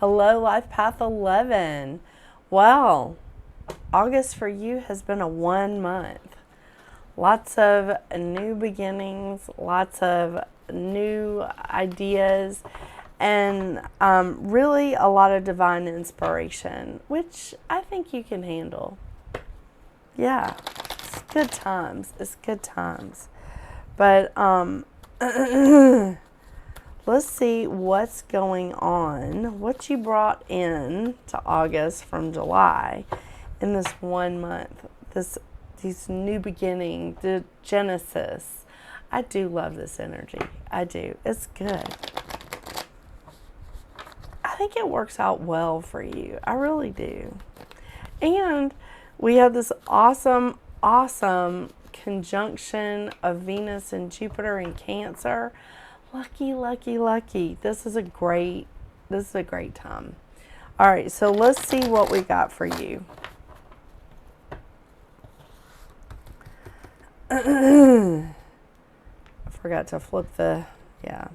Hello, Life Path 11. Well, August for you has been a 1 month. Lots of new beginnings, lots of new ideas, and really a lot of divine inspiration, which I think you can handle. Yeah, it's good times. It's good times. But let's see what's going on, what you brought in to August from July in this 1 month, these new beginnings, the Genesis. I do love this energy. I do. It's good. I think it works out well for you. I really do. And we have this awesome conjunction of Venus and Jupiter in Cancer. Lucky, lucky, lucky. This is a great time. All right, so let's see what we got for you. I forgot to flip yeah.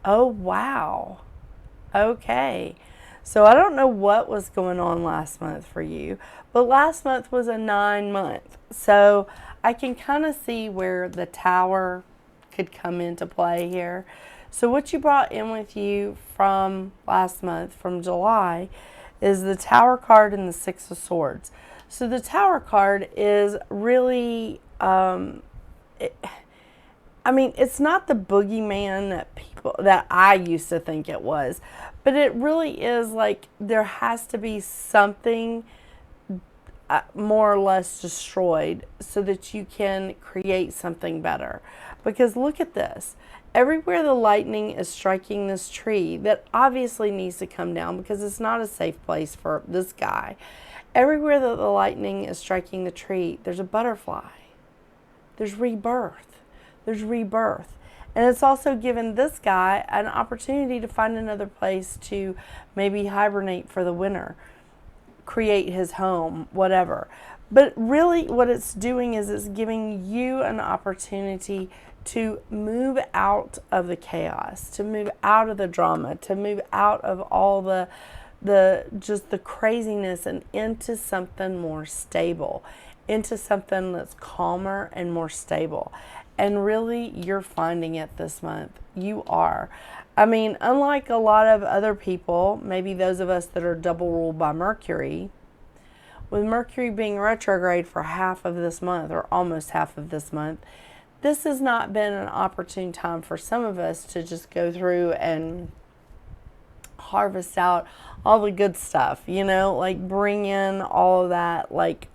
Oh, wow. Okay. So I don't know what was going on last month for you, but last month was a 9 month. So I can kind of see where the Tower could come into play here. So what you brought in with you from last month, from July, is the Tower card and the Six of Swords. So the Tower card is really, it's not the boogeyman that I used to think it was, but it really is like there has to be something more or less destroyed so that you can create something better. Because look at this. Everywhere the lightning is striking this tree that obviously needs to come down because it's not a safe place for this guy. Everywhere that the lightning is striking the tree, there's a butterfly. There's rebirth. There's rebirth. And it's also given this guy an opportunity to find another place to maybe hibernate for the winter, create his home, whatever. But really what it's doing is it's giving you an opportunity to move out of the chaos, to move out of the drama, to move out of all the craziness and into something more stable, into something that's calmer and more stable. And really, you're finding it this month. You are. I mean, unlike a lot of other people, maybe those of us that are double ruled by Mercury, with Mercury being retrograde for half of this month, or almost half of this month, this has not been an opportune time for some of us to just go through and harvest out all the good stuff, like bring in all of that, like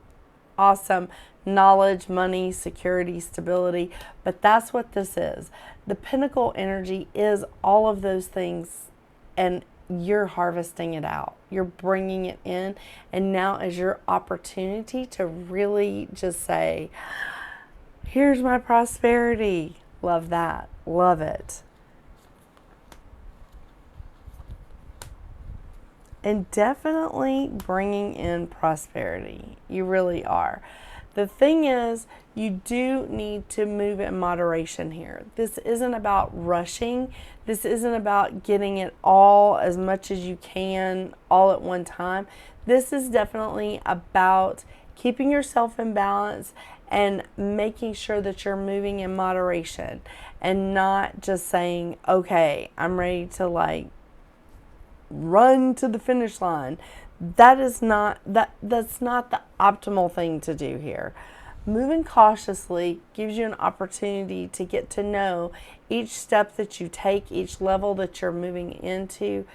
awesome knowledge, money, security, stability. But that's what this is. The pinnacle energy is all of those things, and you're harvesting it out. You're bringing it in, and now is your opportunity to really just say, here's my prosperity. Love that. Love it. And definitely bringing in prosperity. You really are. The thing is, you do need to move in moderation here. This isn't about rushing. This isn't about getting it all as much as you can all at one time. This is definitely about keeping yourself in balance and making sure that you're moving in moderation and not just saying, okay, I'm ready to run to the finish line. That's not the optimal thing to do here. Moving cautiously gives you an opportunity to get to know each step that you take, each level that you're moving into,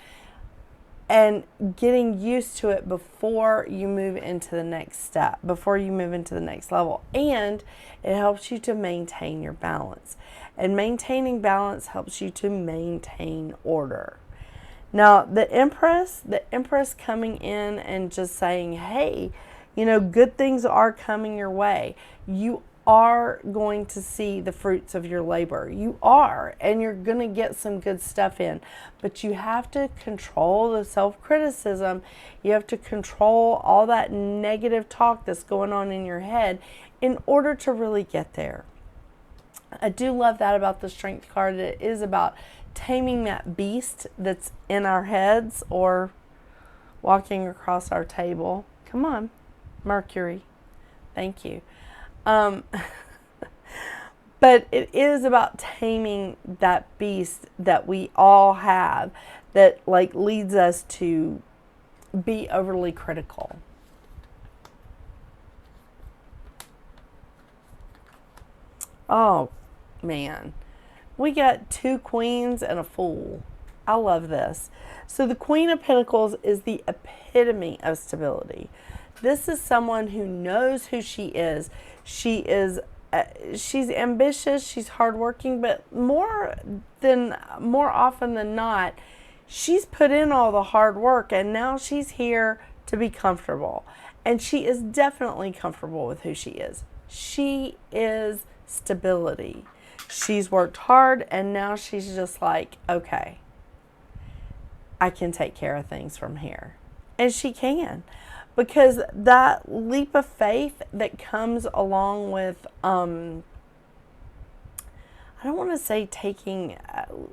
and getting used to it before you move into the next step, before you move into the next level. And it helps you to maintain your balance. And maintaining balance helps you to maintain order. Now, the Empress coming in and just saying, hey, good things are coming your way. You are going to see the fruits of your labor. You are, and you're going to get some good stuff in. But you have to control the self-criticism. You have to control all that negative talk that's going on in your head in order to really get there. I do love that about the Strength card. It is about taming that beast that's in our heads or walking across our table. Come on, Mercury. Thank you. But it is about taming that beast that we all have that like leads us to be overly critical. Oh, man. We got 2 queens and a fool. I love this. So the Queen of Pentacles is the epitome of stability. This is someone who knows who she is. She's ambitious, she's hardworking, but more often than not, she's put in all the hard work and now she's here to be comfortable. And she is definitely comfortable with who she is. She is stability. She's worked hard and now she's just like, okay, I can take care of things from here. And she can. Because that leap of faith that comes along with, I don't want to say taking,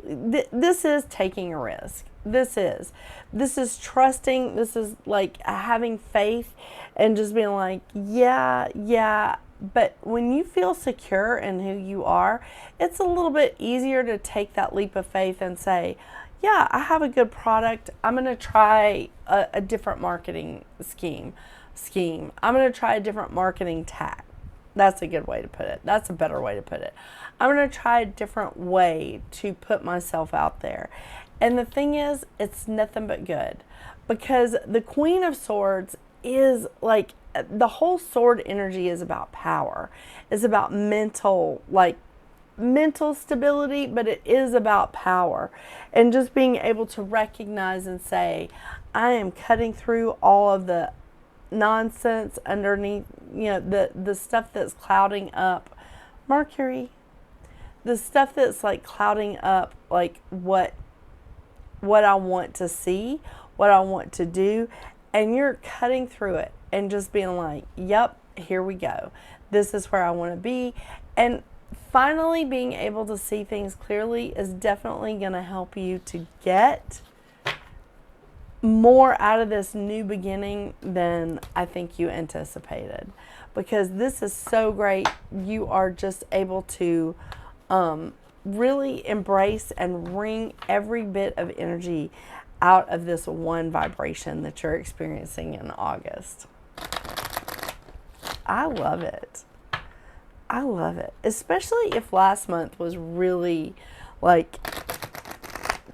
this is taking a risk. This is trusting. This is like having faith and just being like, yeah. But when you feel secure in who you are, it's a little bit easier to take that leap of faith and say, yeah, I have a good product. I'm going to try a different marketing scheme. I'm going to try a different marketing tack. That's a good way to put it. That's a better way to put it. I'm going to try a different way to put myself out there. And the thing is, it's nothing but good. Because the Queen of Swords is like, the whole sword energy is about power. It's about mental stability, but it is about power and just being able to recognize and say, I am cutting through all of the nonsense underneath, the stuff that's clouding up Mercury, the stuff that's like clouding up like what I want to see, what I want to do, and you're cutting through it and just being like, yep, here we go. This is where I want to be. And finally being able to see things clearly is definitely going to help you to get more out of this new beginning than I think you anticipated. Because this is so great. You are just able to really embrace and wring every bit of energy out of this one vibration that you're experiencing in August. I love it. I love it. Especially if last month was really like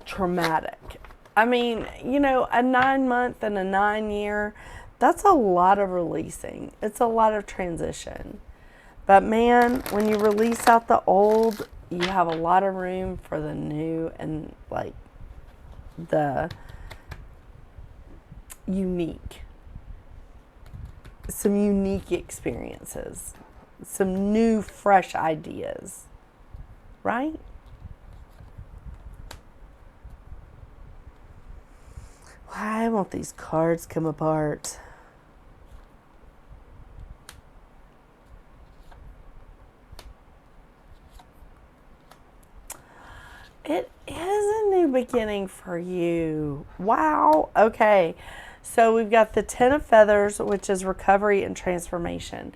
traumatic. I mean, a 9-month and a 9-year, that's a lot of releasing. It's a lot of transition. But man, when you release out the old, you have a lot of room for the new and like the unique. Some unique experiences. Some new, fresh ideas. Right? Why won't these cards come apart? It is a new beginning for you. Wow. Okay. So we've got the Ten of Feathers, which is recovery and transformation.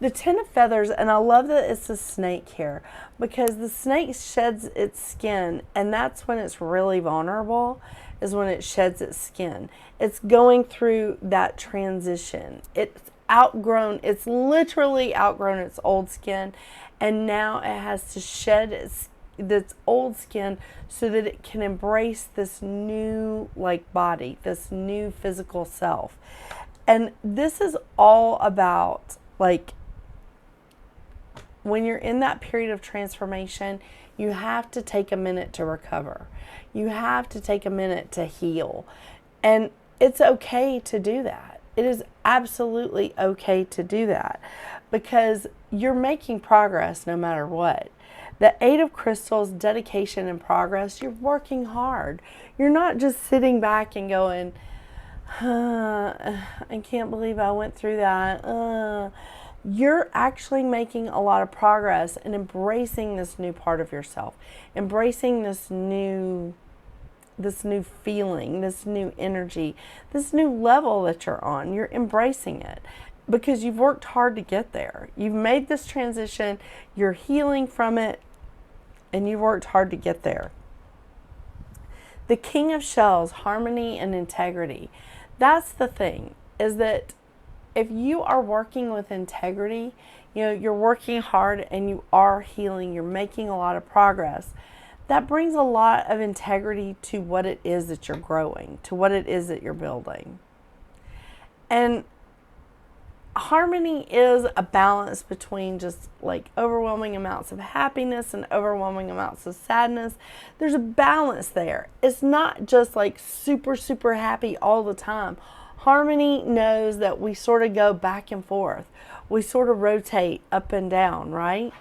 The Ten of Feathers, and I love that it's a snake here, because the snake sheds its skin, and that's when it's really vulnerable, is when it sheds its skin. It's going through that transition. It's literally outgrown its old skin, and now it has to shed its old skin so that it can embrace this new body, this new physical self. And this is all about when you're in that period of transformation, you have to take a minute to recover. You have to take a minute to heal. And it's okay to do that. It is absolutely okay to do that, because you're making progress no matter what. The Eight of Crystals, dedication and progress, you're working hard. You're not just sitting back and going, I can't believe I went through that. you're actually making a lot of progress and embracing this new part of yourself, embracing this new feeling, this new energy, this new level that you're on. You're embracing it because you've worked hard to get there. You've made this transition, you're healing from it, and you've worked hard to get there. The King of Shells, harmony and integrity. That's the thing, is that if you are working with integrity, you're working hard and you are healing, you're making a lot of progress. That brings a lot of integrity to what it is that you're growing, to what it is that you're building. And harmony is a balance between just like overwhelming amounts of happiness and overwhelming amounts of sadness. There's a balance there. It's not just like super, super happy all the time. Harmony knows that we sort of go back and forth. We sort of rotate up and down, right?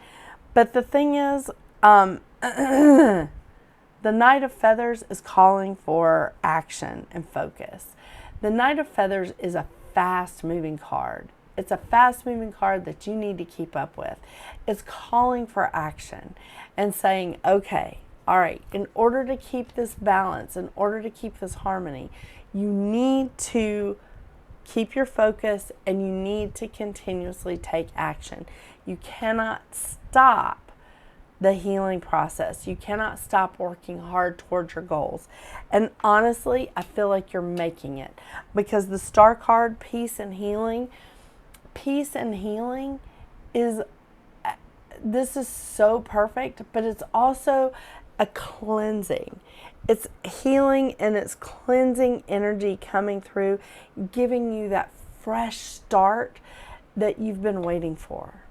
But the thing is, the Knight of Feathers is calling for action and focus. The Knight of Feathers is a fast-moving card. It's a fast-moving card that you need to keep up with. It's calling for action and saying, okay, all right, in order to keep this balance, in order to keep this harmony, you need to keep your focus and you need to continuously take action. You cannot stop the healing process. You cannot stop working hard towards your goals. And honestly, I feel like you're making it, because the Star card, peace and healing is, this is so perfect, but it's also a cleansing. It's healing and it's cleansing energy coming through, giving you that fresh start that you've been waiting for.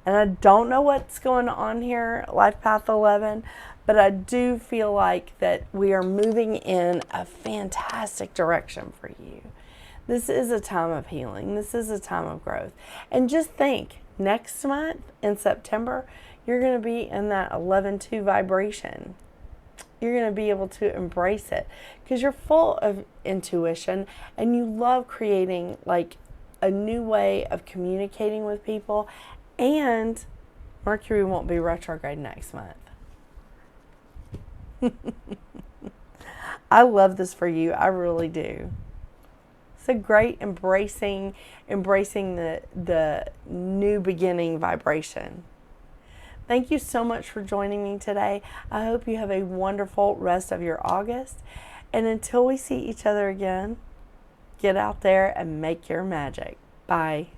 And I don't know what's going on here, Life Path 11, but I do feel like that we are moving in a fantastic direction for you. This is a time of healing. This is a time of growth. And just think, next month in September, you're going to be in that 11-2 vibration. You're going to be able to embrace it because you're full of intuition and you love creating like a new way of communicating with people. And Mercury won't be retrograde next month. I love this for you. I really do. So great, embracing the new beginning vibration. Thank you so much for joining me today. I hope you have a wonderful rest of your August. And until we see each other again, get out there and make your magic. Bye.